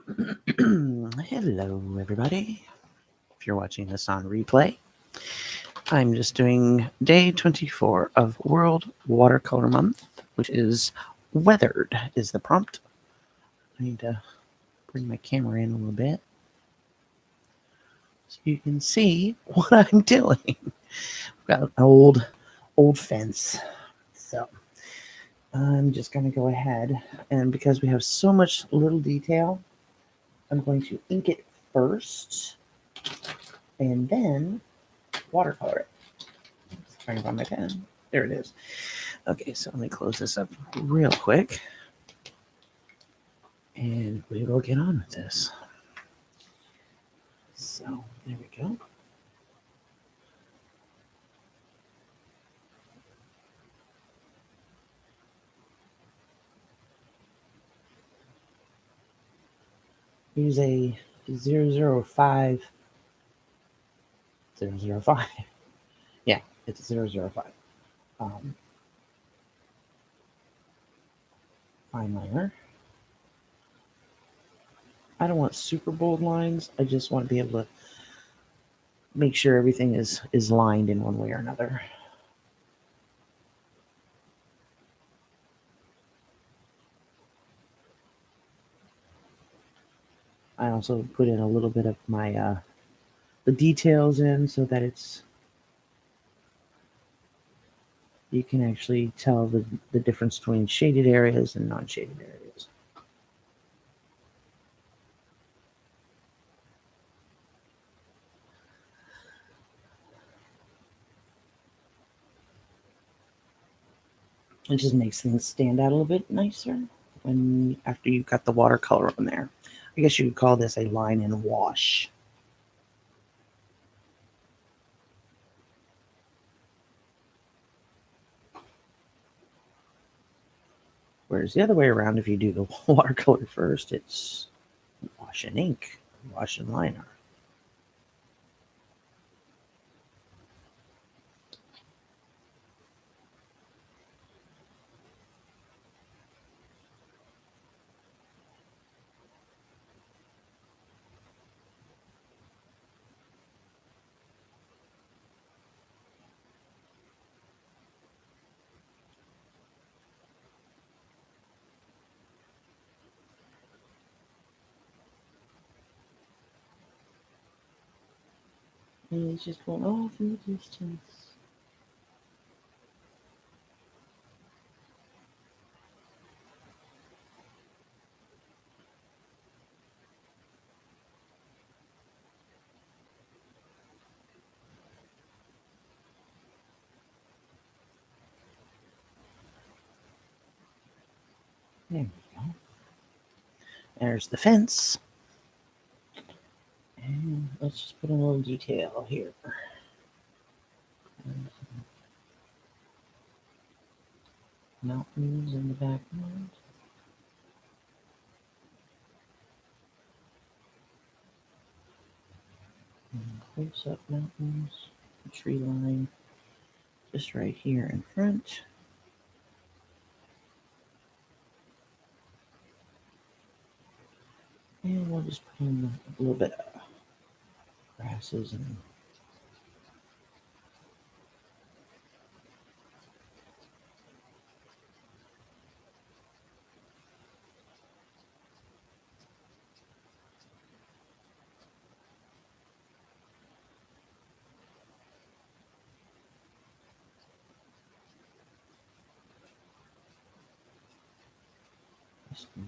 Hello, everybody. If you're watching this on replay, I'm just doing day 24 of World Watercolor Month, which is weathered, is the prompt. I need to bring my camera in a little bit so you can see what I'm doing. I've got an old fence, so I'm just going to go ahead, and because we have so much little detail, I'm going to ink it first and then watercolor it. Trying to find my pen. There it is. Okay, so let me close this up real quick. And we will get on with this. So, there we go. Use a 005. 005. Yeah, it's 005. Fine liner. I don't want super bold lines. I just want to be able to make sure everything is lined in one way or another. I also put in a little bit of my the details in so that you can actually tell the difference between shaded areas and non-shaded areas. It just makes things stand out a little bit nicer when after you've got the watercolor on there. I guess you could call this a line and wash. Whereas the other way around, if you do the watercolor first, it's wash and ink, wash and liner. And it's just going off in the distance. There we go. There's the fence. And let's just put a little detail here. Mountains in the background. Close up mountains, tree line, just right here in front. And we'll just put in a little bit of grasses and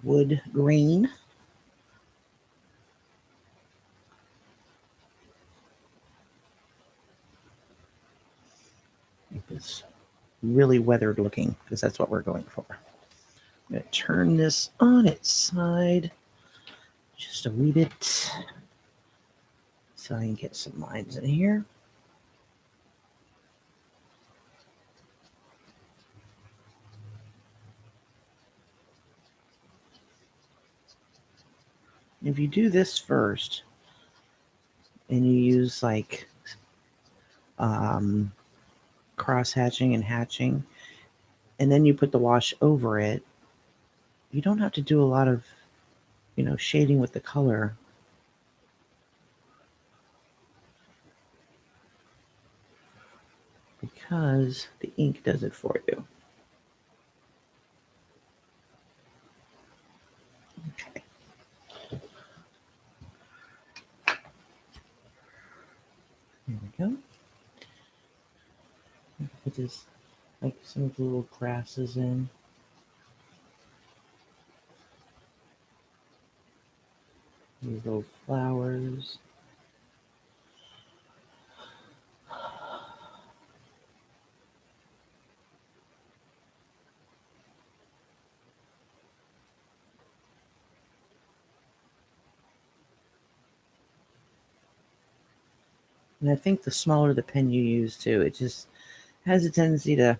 wood grain. Make this really weathered looking because that's what we're going for. I'm going to turn this on its side just a wee bit so I can get some lines in here. If you do this first and you use like cross hatching and hatching, and then you put the wash over it, you don't have to do a lot of shading with the color. Because the ink does it for you. Okay. There we go. Put this, like some of the little grasses in. These little flowers. And I think the smaller the pen you use too, it just has a tendency to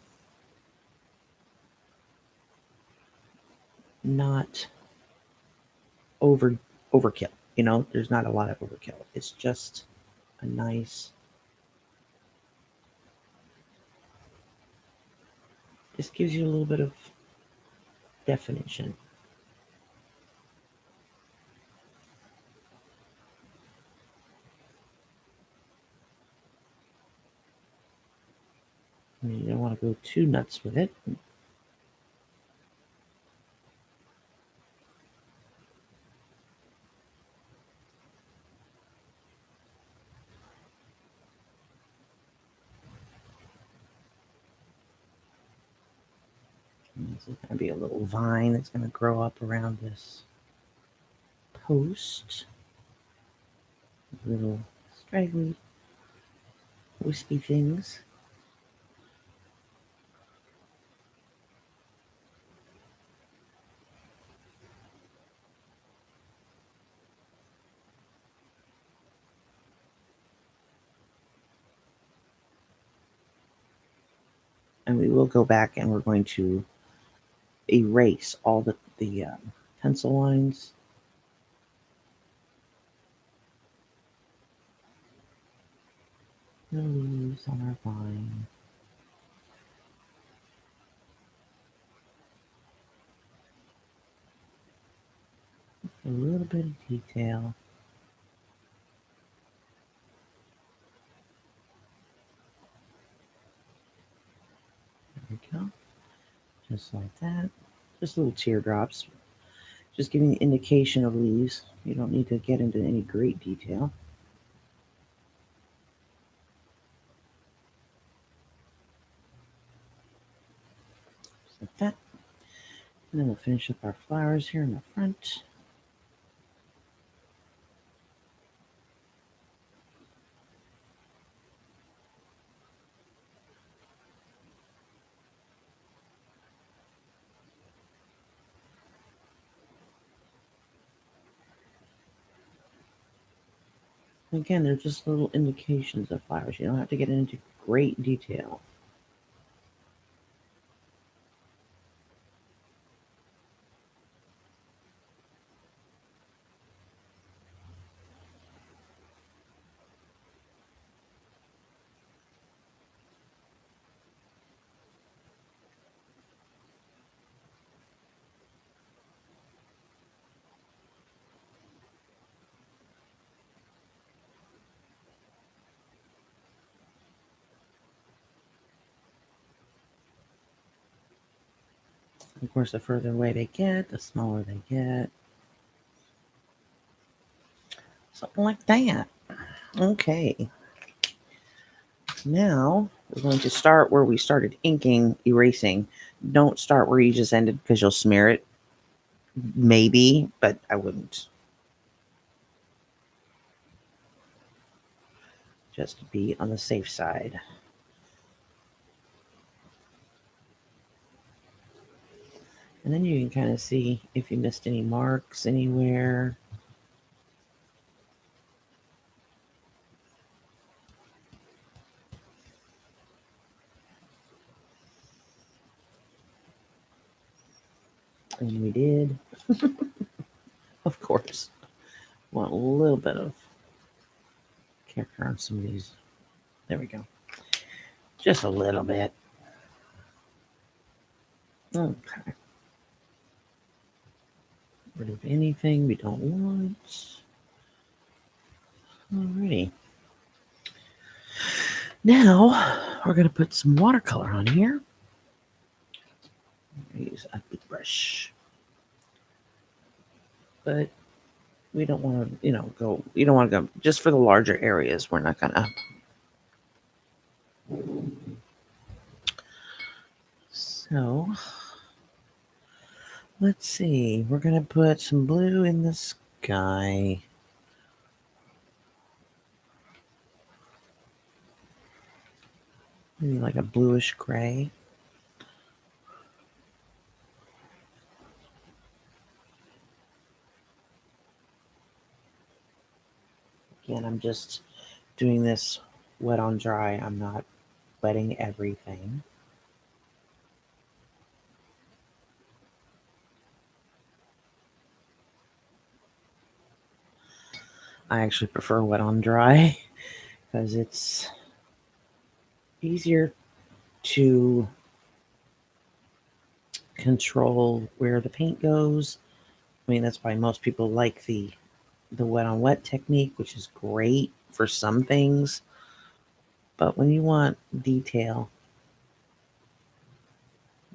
not overkill. There's not a lot of overkill. It's just a nice, just gives you a little bit of definition. You don't want to go too nuts with it. And this is going to be a little vine that's going to grow up around this post. Little straggly, wispy things. And we will go back and we're going to erase all the pencil lines. No leaves on our vine. A little bit of detail. There we go. Just like that. Just little teardrops. Just giving the indication of leaves. You don't need to get into any great detail. Just like that. And then we'll finish up our flowers here in the front. Again, they're just little indications of flowers. You don't have to get into great detail. Of course, the further away they get, the smaller they get. Something like that. Okay. Now we're going to start where we started inking, erasing. Don't start where you just ended because you'll smear it. Maybe, but I wouldn't. Just to be on the safe side. And then you can kind of see if you missed any marks anywhere. And we did. Of course. Want a little bit of character on some of these. There we go. Just a little bit. Okay. rid of anything we don't want. Alrighty. Now we're going to put some watercolor on here. Use a big brush. But we don't want to, go, you don't want to go just for the larger areas. We're not going to. So let's see. We're going to put some blue in the sky. Maybe like a bluish gray. Again, I'm just doing this wet on dry. I'm not wetting everything. I actually prefer wet on dry because it's easier to control where the paint goes. I mean, that's why most people like the wet on wet technique, which is great for some things. But when you want detail,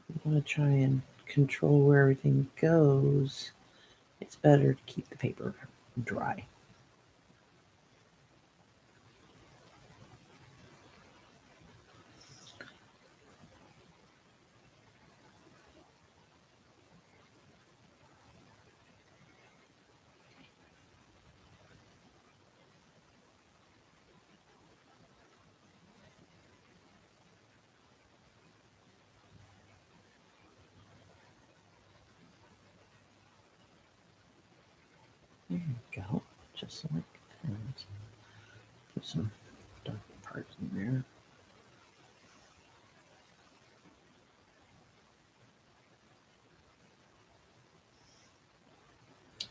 you want to try and control where everything goes. It's better to keep the paper dry. There you go, just like that. Put some dark parts in there.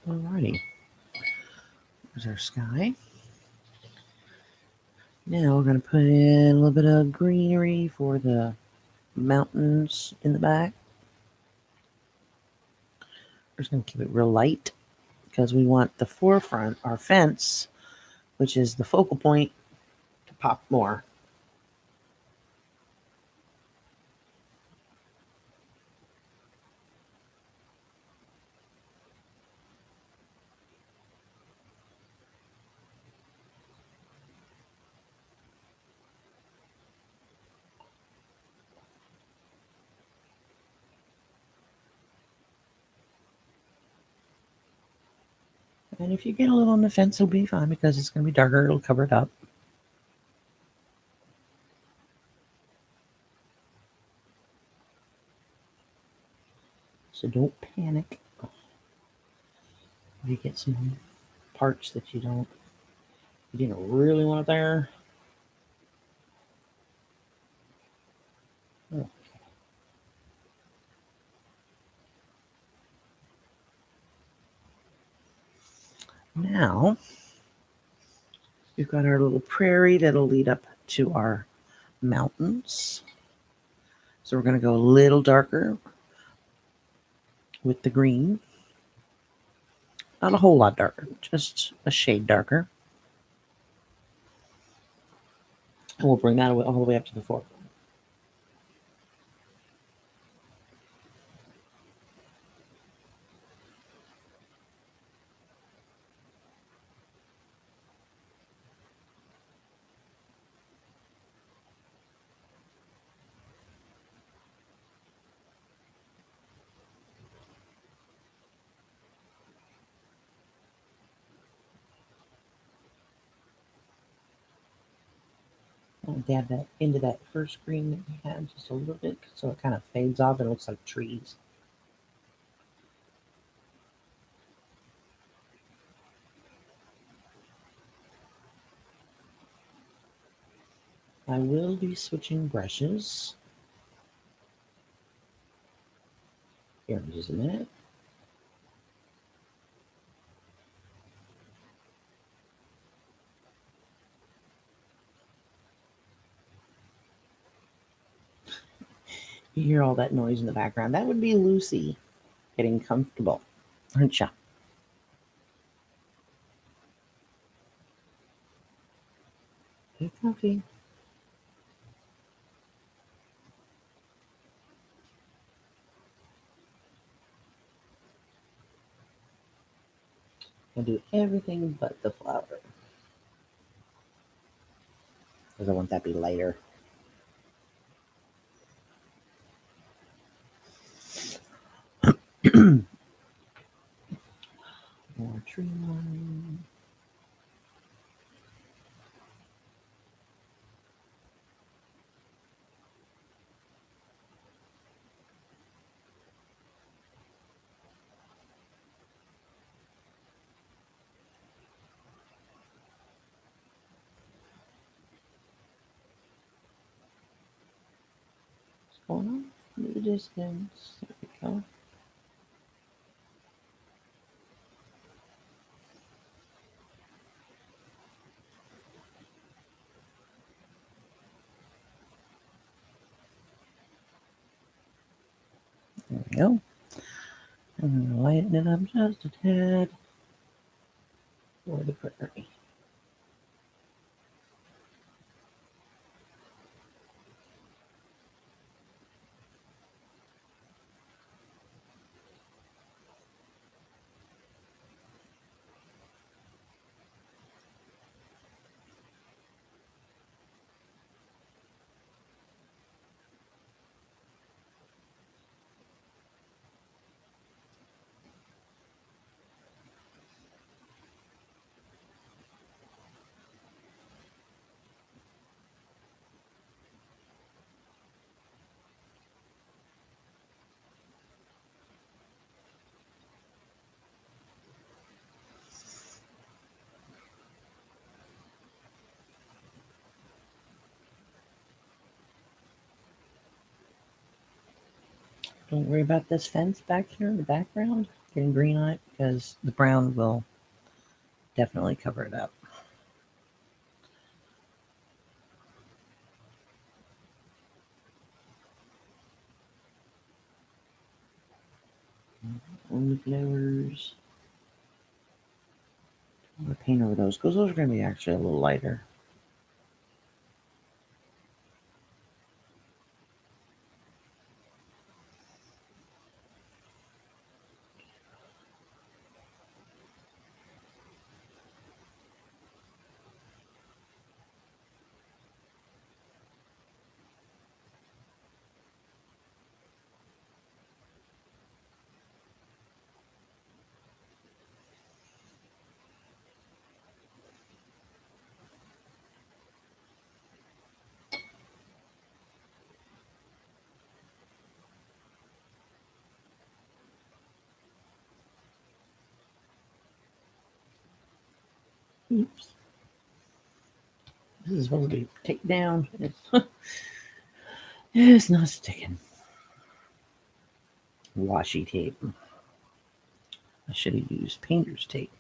Alrighty, there's our sky. Now we're going to put in a little bit of greenery for the mountains in the back. We're just going to keep it real light because we want the forefront, our fence, which is the focal point, to pop more. And if you get a little on the fence, it'll be fine because it's going to be darker. It'll cover it up. So don't panic if you get some parts that you didn't really want it there. Okay. Now we've got our little prairie that'll lead up to our mountains. So we're going to go a little darker with the green. Not a whole lot darker, just a shade darker. And we'll bring that all the way up to the foreground. I'll dab that into that first green that we had just a little bit so it kind of fades off and looks like trees. I will be switching brushes here in just a minute. You hear all that noise in the background. That would be Lucy getting comfortable, aren't you? Hey, coffee. I'll do everything but the flower because I want that to be lighter. More tree line. What's going on in the distance? There we go. There we go. I'm going to lighten it up just a tad for the prairie. Don't worry about this fence back here in the background getting green on it because the brown will definitely cover it up. On the flowers. I'm going to paint over those because those are going to be actually a little lighter. Oops. This is supposed to be take down. It's not sticking. Washi tape. I should have used painter's tape.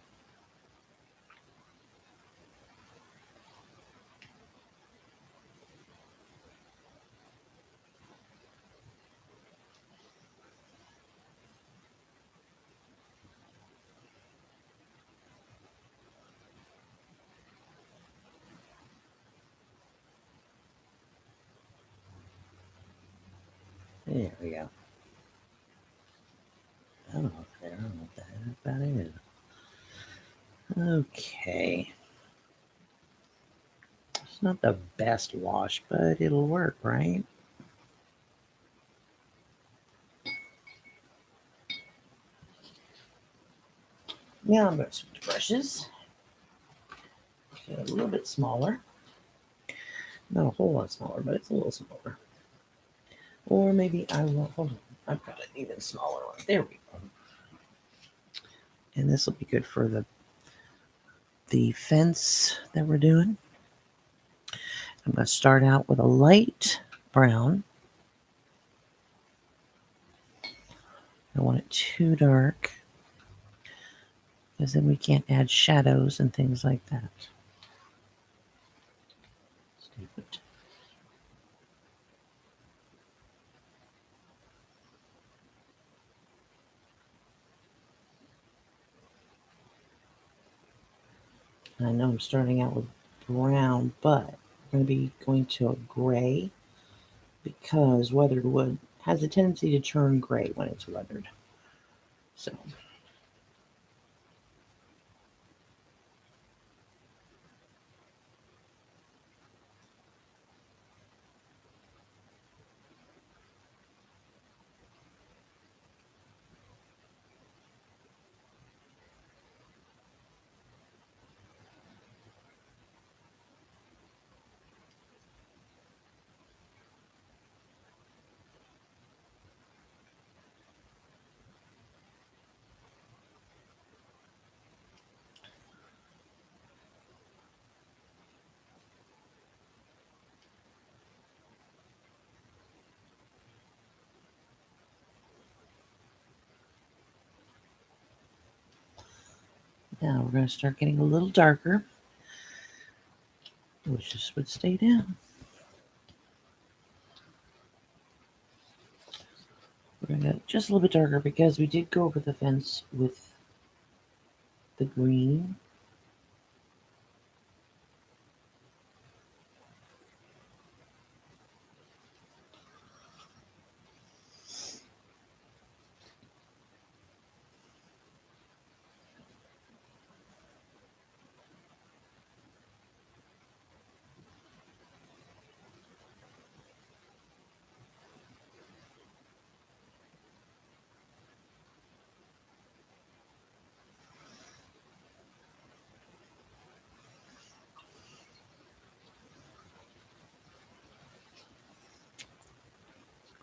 There we go. I don't know if I don't know what the heck that is. Okay. It's not the best wash, but it'll work, right? Now I'm going to switch brushes. Get a little bit smaller. Not a whole lot smaller, but it's a little smaller. Or maybe I will. Hold on. I've got an even smaller one. There we go. And this will be good for the fence that we're doing. I'm going to start out with a light brown. I don't want it too dark because then we can't add shadows and things like that. Stupid. I know I'm starting out with brown, but going to be going to a gray because weathered wood has a tendency to turn gray when it's weathered. So now we're going to start getting a little darker, which just would stay down. We're going to get just a little bit darker because we did go over the fence with the green.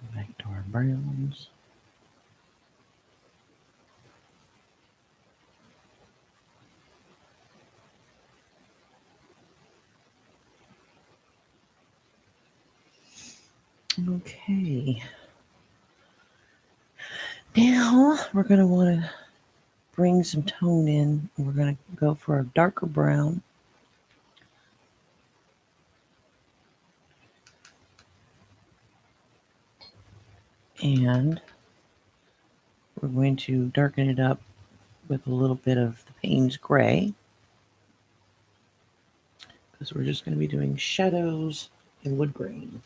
Go back to our browns. Okay. Now we're going to want to bring some tone in. We're going to go for a darker brown. And we're going to darken it up with a little bit of the Payne's Gray, because we're just going to be doing shadows and wood grain.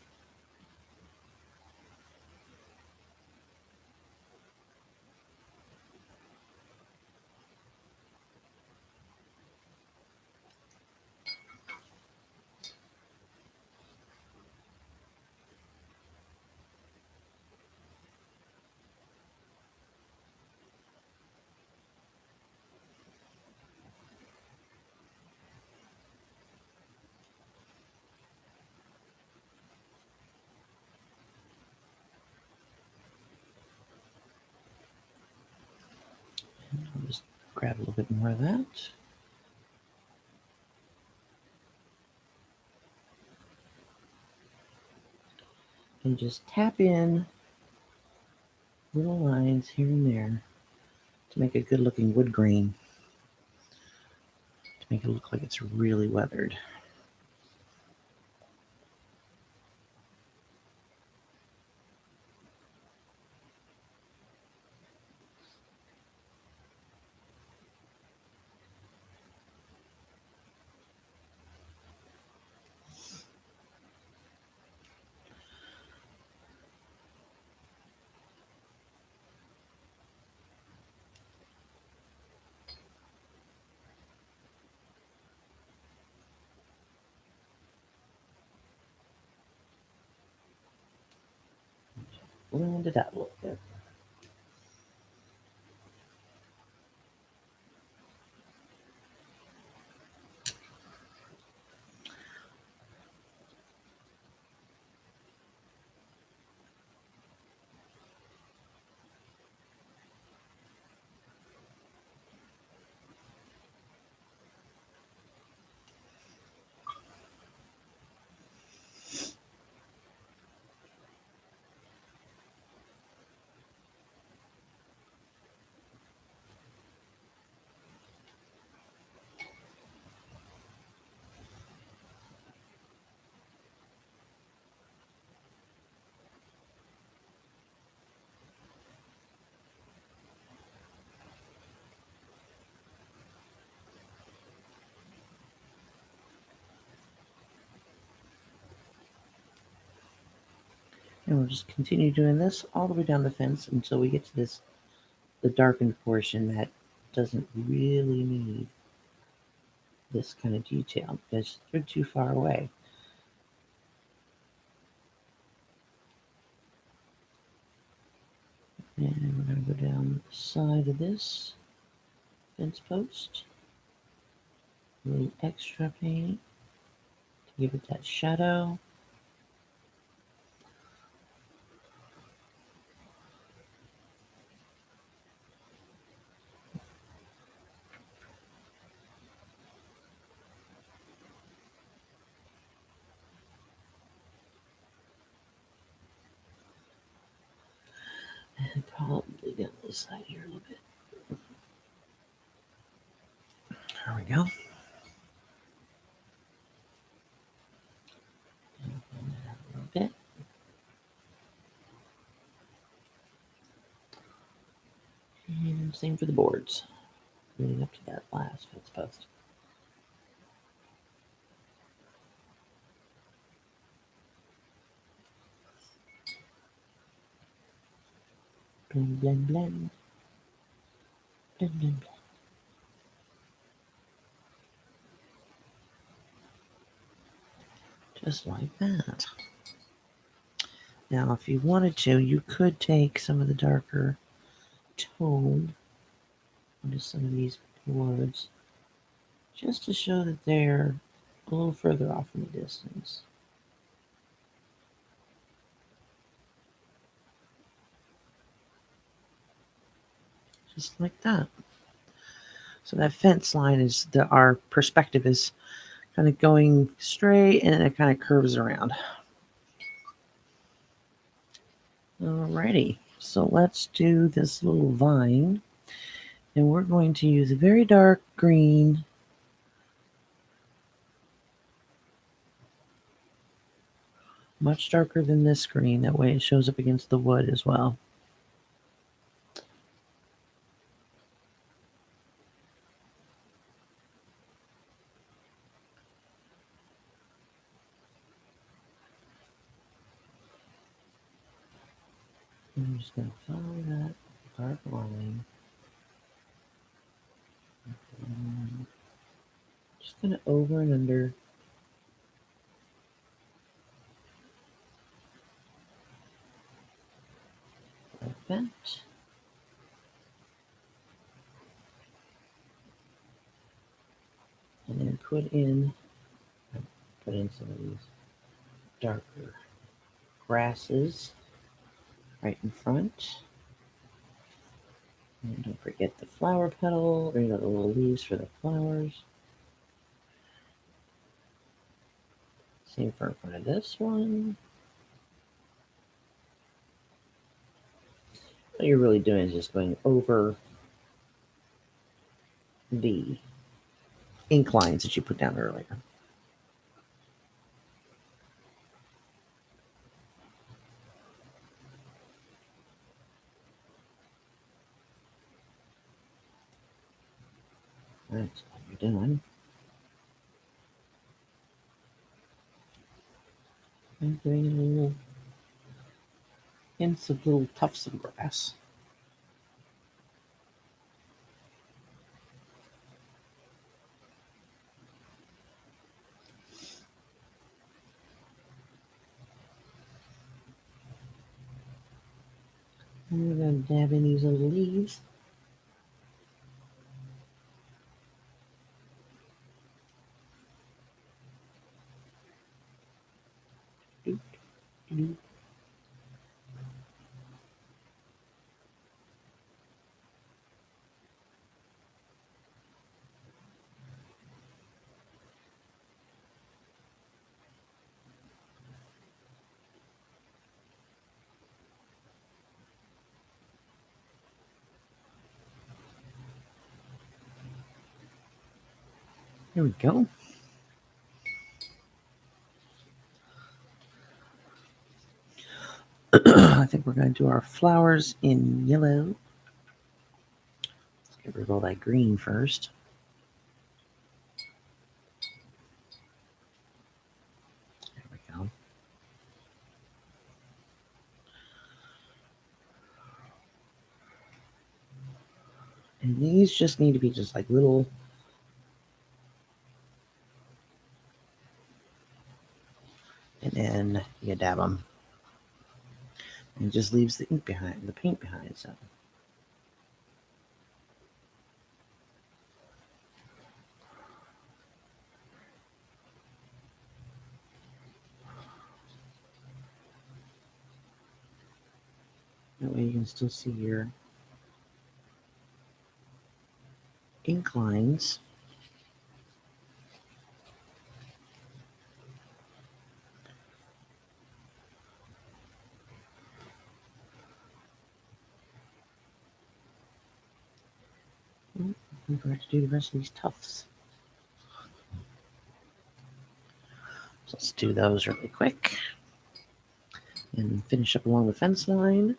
I'll just grab a little bit more of that. And just tap in little lines here and there to make a good looking wood grain, to make it look like it's really weathered. Blend it out a little bit. And we'll just continue doing this all the way down the fence until we get to the darkened portion that doesn't really need this kind of detail because they're too far away. And we're going to go down the side of this fence post. A little extra paint to give it that shadow. And probably down this side here a little bit. There we go. A little bit. And same for the boards, leading up to that last fence post. Blend, blend, blend. Blend, blend, blend. Just like that. Now, if you wanted to, you could take some of the darker tone onto some of these boards just to show that they're a little further off in the distance. Just like that. So that fence line is our perspective is kind of going straight and it kind of curves around. Alrighty, so let's do this little vine. And we're going to use a very dark green. Much darker than this green. That way it shows up against the wood as well. I'm just going to follow that dark line. Just going to over and under. Like that. And then put in some of these darker grasses right in front. And don't forget the flower petal, or the little leaves for the flowers. Same for in front of this one. What you're really doing is just going over the ink lines that you put down earlier. That's what you're doing. And doing little hints of little tufts of grass. And we're going to dab in these little leaves. Doop, doop. There we go. I think we're going to do our flowers in yellow. Let's get rid of all that green first. There we go. And these just need to be just like little, and then you dab them. And it just leaves the ink behind, the paint behind. So that way you can still see your ink lines. I forgot to do the rest of these tufts. So let's do those really quick and finish up along the fence line.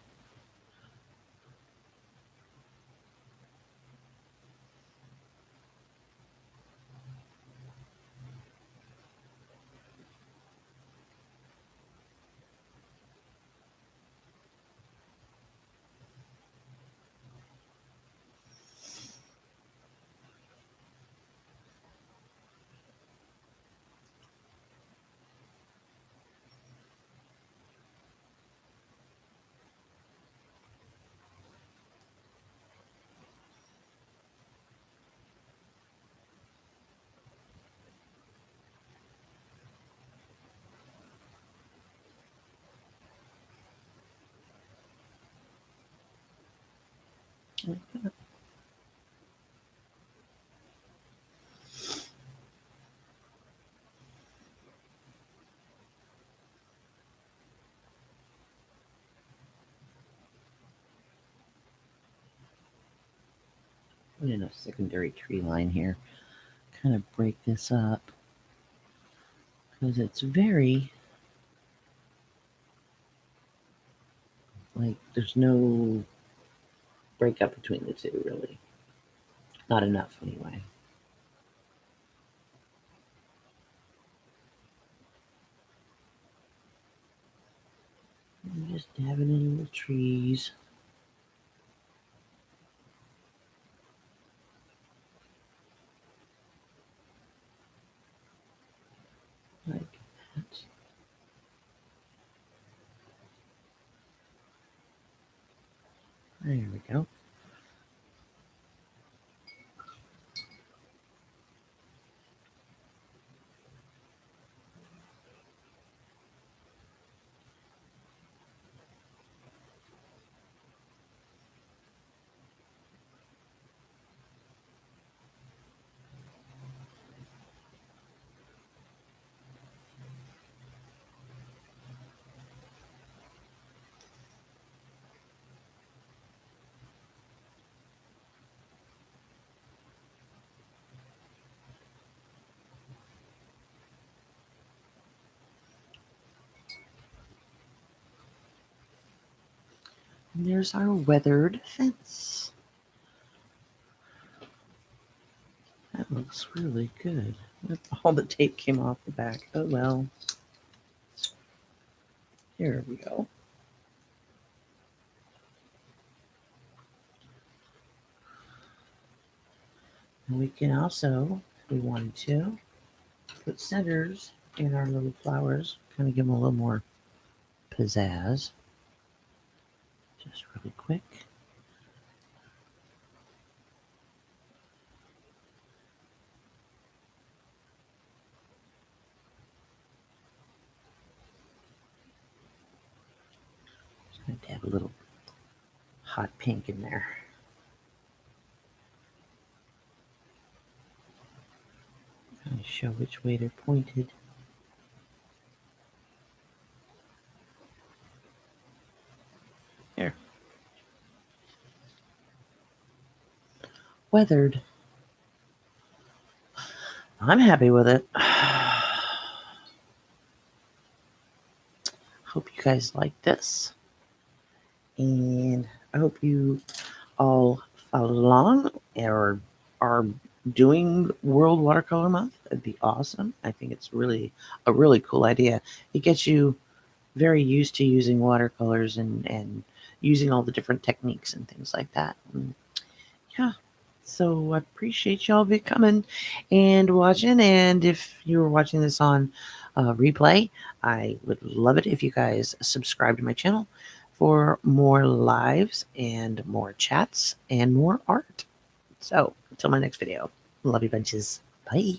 Put in a secondary tree line here. Kind of break this up because it's very like there's no breakup between the two really. Not enough anyway. I'm just dabbing in little trees. Like that. There we go. And there's our weathered fence. That looks really good. All the tape came off the back. Oh well. Here we go. And we can also, if we wanted to, put centers in our little flowers. Kind of give them a little more pizzazz. Just really quick. Just going to dab a little hot pink in there. Kind of show which way they're pointed. Here. Weathered. I'm happy with it. Hope you guys like this. And I hope you all follow along or are doing World Watercolor Month. That'd be awesome. I think it's really a really cool idea. It gets you very used to using watercolors and using all the different techniques and things like that. And yeah, So I appreciate y'all be coming and watching. And if you were watching this on replay, I would love it if you guys subscribe to my channel for more lives and more chats and more art. So until my next video, love you bunches. Bye.